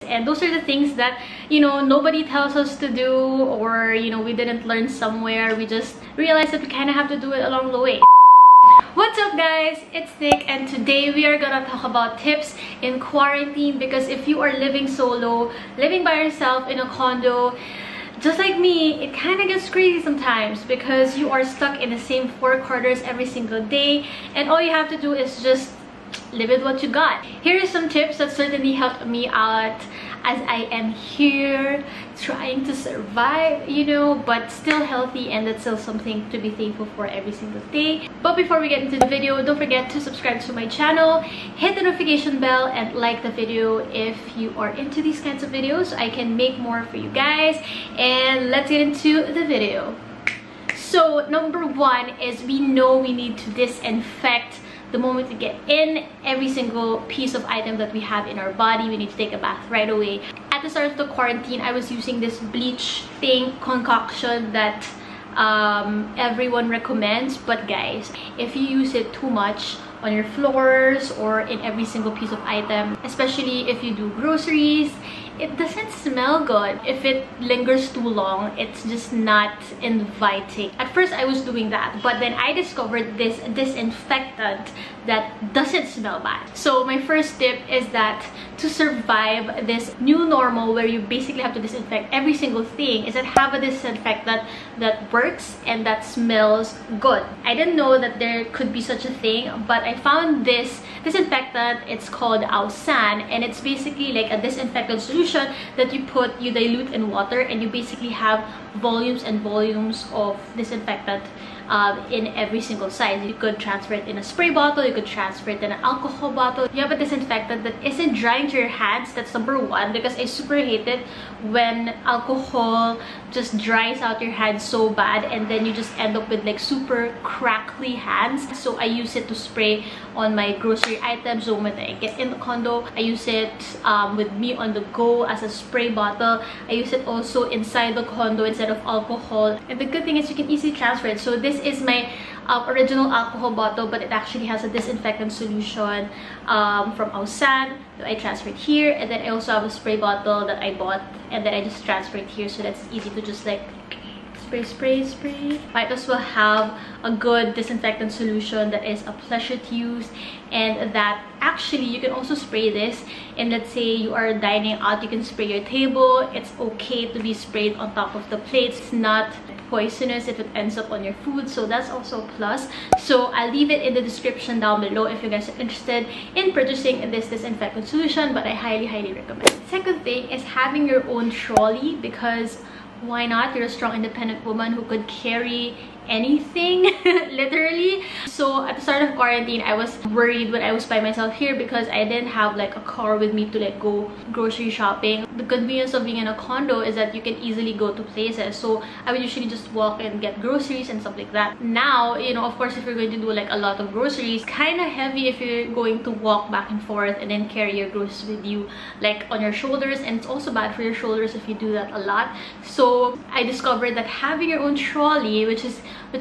And those are the things that, you know, nobody tells us to do, or, you know, we didn't learn somewhere. We just realized that we kind of have to do it along the way. What's up guys, it's Nick, and today we are gonna talk about tips in quarantine, because if you are living solo, living by yourself in a condo, just like me, it kind of gets crazy sometimes because you are stuck in the same four corners every single day, and all you have to do is just live with what you got. Here are some tips that certainly helped me out as I am here trying to survive, you know, but still healthy, and that's still something to be thankful for every single day. But before we get into the video, don't forget to subscribe to my channel, hit the notification bell, and like the video if you are into these kinds of videos so I can make more for you guys. And let's get into the video. So number one is, we know we need to disinfect the moment we get in every single piece of item that we have in our body. We need to take a bath right away. At the start of the quarantine, I was using this bleach thing concoction that everyone recommends, but guys, if you use it too much on your floors or in every single piece of item, especially if you do groceries, it doesn't smell good. If it lingers too long, it's just not inviting. At first I was doing that, but then I discovered this disinfectant that doesn't smell bad. So my first tip is that to survive this new normal where you basically have to disinfect every single thing, is that have a disinfectant that works and that smells good. I didn't know that there could be such a thing, but I found this disinfectant. It's called Ausan, and it's basically like a disinfectant solution that you dilute in water, and you basically have volumes and volumes of disinfectant in every single size. You could transfer it in a spray bottle, you could transfer it in an alcohol bottle. You have a disinfectant that isn't drying to your hands. That's number one, because I super hate it when alcohol just dries out your hands so bad, and then you just end up with like super crackly hands. So I use it to spray on my grocery items. So when I get in the condo, I use it with me on the go as a spray bottle. I use it also inside the condo instead of alcohol, and the good thing is you can easily transfer it. So this is my original alcohol bottle, but it actually has a disinfectant solution from Ausan that I transferred here, and then I also have a spray bottle that I bought, and then I just transferred here, so that's easy to just like spray. Might as well have a good disinfectant solution that is a pleasure to use, and that actually you can also spray this. And let's say you are dining out, you can spray your table. It's okay to be sprayed on top of the plates. It's not poisonous if it ends up on your food, so that's also a plus. So I'll leave it in the description down below if you guys are interested in purchasing this disinfectant solution, but I highly recommend. Second thing is having your own trolley, because why not? You're a strong independent woman who could carry anything literally. So at the start of quarantine, I was worried when I was by myself here because I didn't have like a car with me to like go grocery shopping. The convenience of being in a condo is that you can easily go to places, so I would usually just walk and get groceries and stuff like that. Now, you know, of course, if you're going to do like a lot of groceries, kind of heavy if you're going to walk back and forth and then carry your groceries with you like on your shoulders, and it's also bad for your shoulders if you do that a lot. So I discovered that having your own trolley, which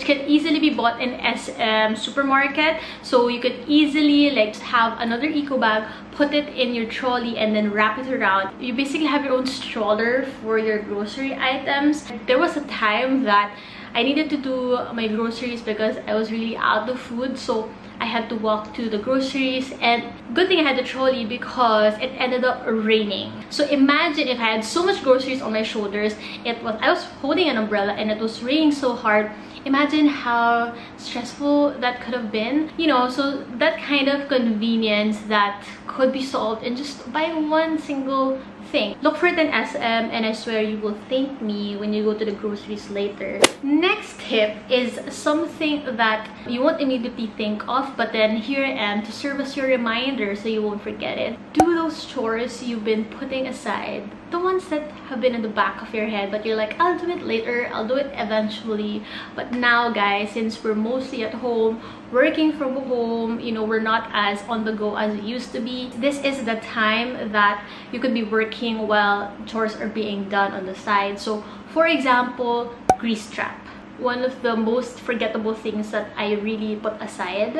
can easily be bought in supermarket, so you could easily like have another eco bag, put it in your trolley, and then wrap it around. You basically have your own stroller for your grocery items. There was a time that I needed to do my groceries because I was really out of food, so I had to walk to the groceries, and good thing I had the trolley because it ended up raining. So imagine if I had so much groceries on my shoulders, I was holding an umbrella and it was raining so hard. Imagine how stressful that could have been, you know. So that kind of convenience that could be solved in just by one single thing. Look for it in SM, and I swear you will thank me when you go to the groceries later. Next tip is something that you won't immediately think of, but then here I am to serve as your reminder so you won't forget it. Do those chores you've been putting aside, the ones that have been in the back of your head, but you're like, I'll do it later, I'll do it eventually. But now guys, since we're mostly at home, working from home, you know, we're not as on the go as we used to be. This is the time that you could be working while chores are being done on the side. So for example, grease trap. one of the most forgettable things that I really put aside,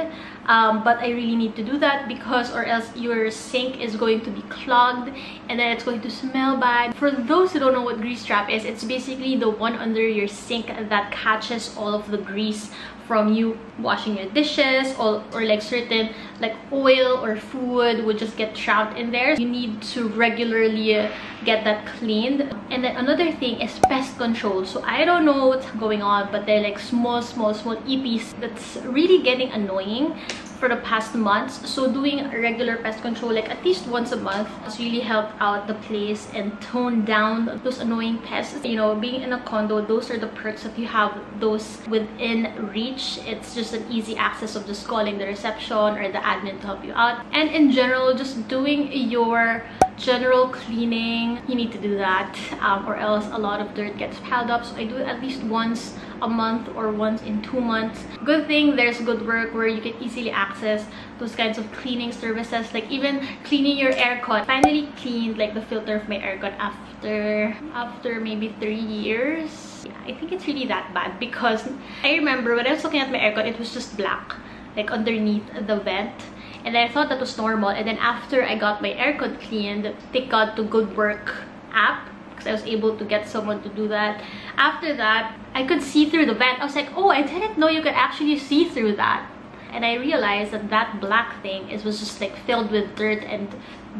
but I really need to do that because or else your sink is going to be clogged and then it's going to smell bad. For those who don't know what grease trap is, it's basically the one under your sink that catches all of the grease from you washing your dishes, or like certain like oil or food would just get trapped in there. You need to regularly get that cleaned. And then another thing is pest control. So I don't know what's going on, but they're like small EPs that's really getting annoying for the past months. So doing regular pest control like at least once a month has really helped out the place and tone down those annoying pests. You know, being in a condo, those are the perks that you have those within reach. It's just an easy access of just calling the reception or the admin to help you out. And in general, just doing your general cleaning, you need to do that, or else a lot of dirt gets piled up. So I do it at least once a month or once in 2 months. Good thing there's good work where you can easily access those kinds of cleaning services, like even cleaning your aircon. Finally cleaned like the filter of my aircon after maybe 3 years. Yeah, I think it's really that bad because I remember when I was looking at my aircon, it was just black like underneath the vent, and I thought that was normal. And then after I got my aircon cleaned, thank God to Good Work app, because I was able to get someone to do that. After that, I could see through the vent. I was like, oh, I didn't know you could actually see through that. And I realized that that black thing was just like filled with dirt and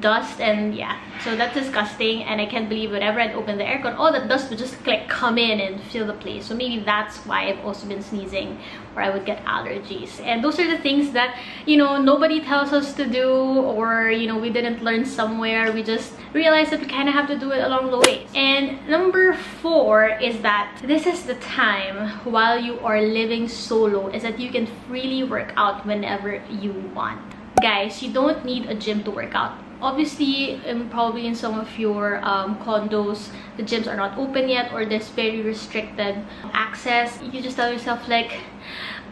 dust, and yeah, so that's disgusting. And I can't believe whenever I'd open the aircon, all that dust would just like come in and fill the place. So maybe that's why I've also been sneezing, or I would get allergies. And those are the things that, you know, nobody tells us to do, or you know, we didn't learn somewhere. We just realized that we kind of have to do it along the way. And number 4 is that this is the time while you are living solo is that you can freely work out whenever you want. Guys, you don't need a gym to work out. Obviously, probably in some of your condos, the gyms are not open yet, or there's very restricted access. You just tell yourself like,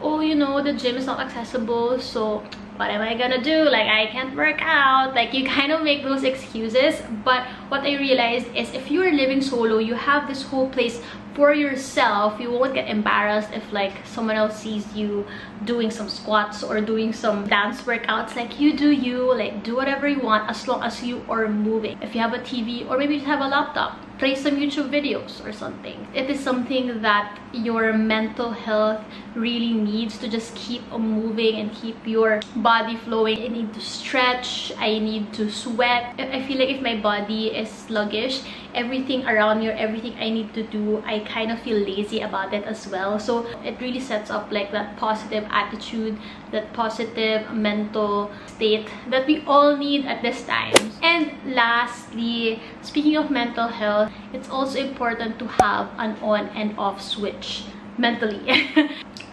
oh, you know, the gym is not accessible, so what am I gonna do? Like, I can't work out. Like, you kind of make those excuses. But what I realized is if you are living solo, you have this whole place for yourself. You won't get embarrassed if like someone else sees you doing some squats or doing some dance workouts. Like, you do you, like do whatever you want as long as you are moving. If you have a TV, or maybe you have a laptop, play some YouTube videos or something. It is something that your mental health really needs, to just keep moving and keep your body flowing. I need to stretch, I need to sweat. I feel like if my body is sluggish, everything around me or everything I need to do, I kind of feel lazy about it as well. So it really sets up like that positive attitude, that positive mental state that we all need at this time. And lastly, speaking of mental health, it's also important to have an on and off switch mentally.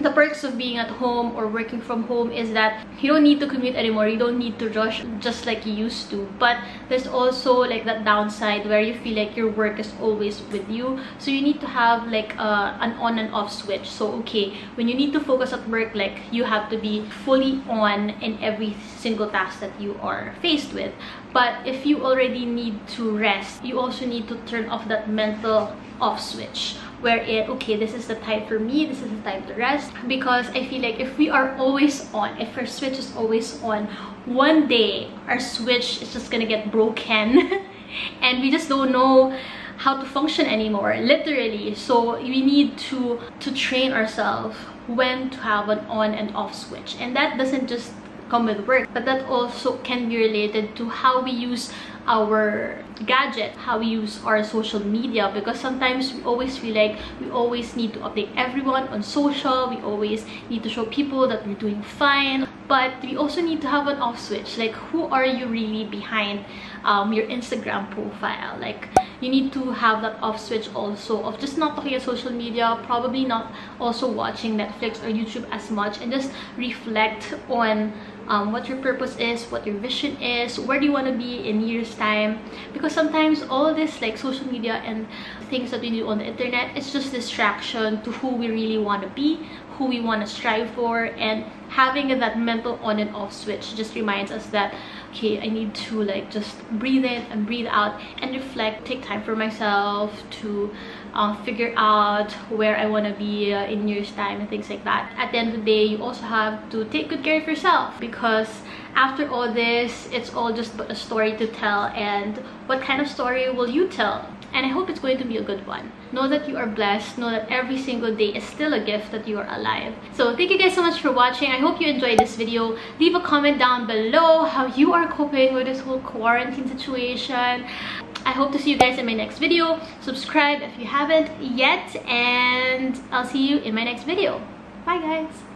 The perks of being at home or working from home is that you don't need to commute anymore. You don't need to rush just like you used to. But there's also like that downside where you feel like your work is always with you. So you need to have like an on and off switch. So okay, when you need to focus at work, like you have to be fully on in every single task that you are faced with. But if you already need to rest, you also need to turn off that mental off switch, where okay, this is the time for me, this is the time to rest. Because I feel like if we are always on, if our switch is always on, one day our switch is just gonna get broken and we just don't know how to function anymore, literally. So we need to train ourselves when to have an on and off switch. And that doesn't just come with work, but that also can be related to how we use our gadget, how we use our social media. Because sometimes we always feel like we always need to update everyone on social, we always need to show people that we're doing fine. But we also need to have an off switch. Like, who are you really behind your Instagram profile? Like, you need to have that off switch also of just not looking at social media, probably not also watching Netflix or YouTube as much, and just reflect on what your purpose is, what your vision is, where do you want to be in years time. Because sometimes all this like social media and things that we do on the internet, it's just distraction to who we really want to be, who we want to strive for. And having that mental on and off switch just reminds us that okay, I need to like just breathe in and breathe out and reflect, take time for myself to figure out where I want to be in years time and things like that. At the end of the day, you also have to take good care of yourself, because after all this, it's all just but a story to tell. And what kind of story will you tell? And I hope it's going to be a good one. Know that you are blessed. Know that every single day is still a gift that you are alive. So thank you guys so much for watching. I hope you enjoyed this video. Leave a comment down below how you are coping with this whole quarantine situation. I hope to see you guys in my next video. Subscribe if you haven't yet, and I'll see you in my next video. Bye guys.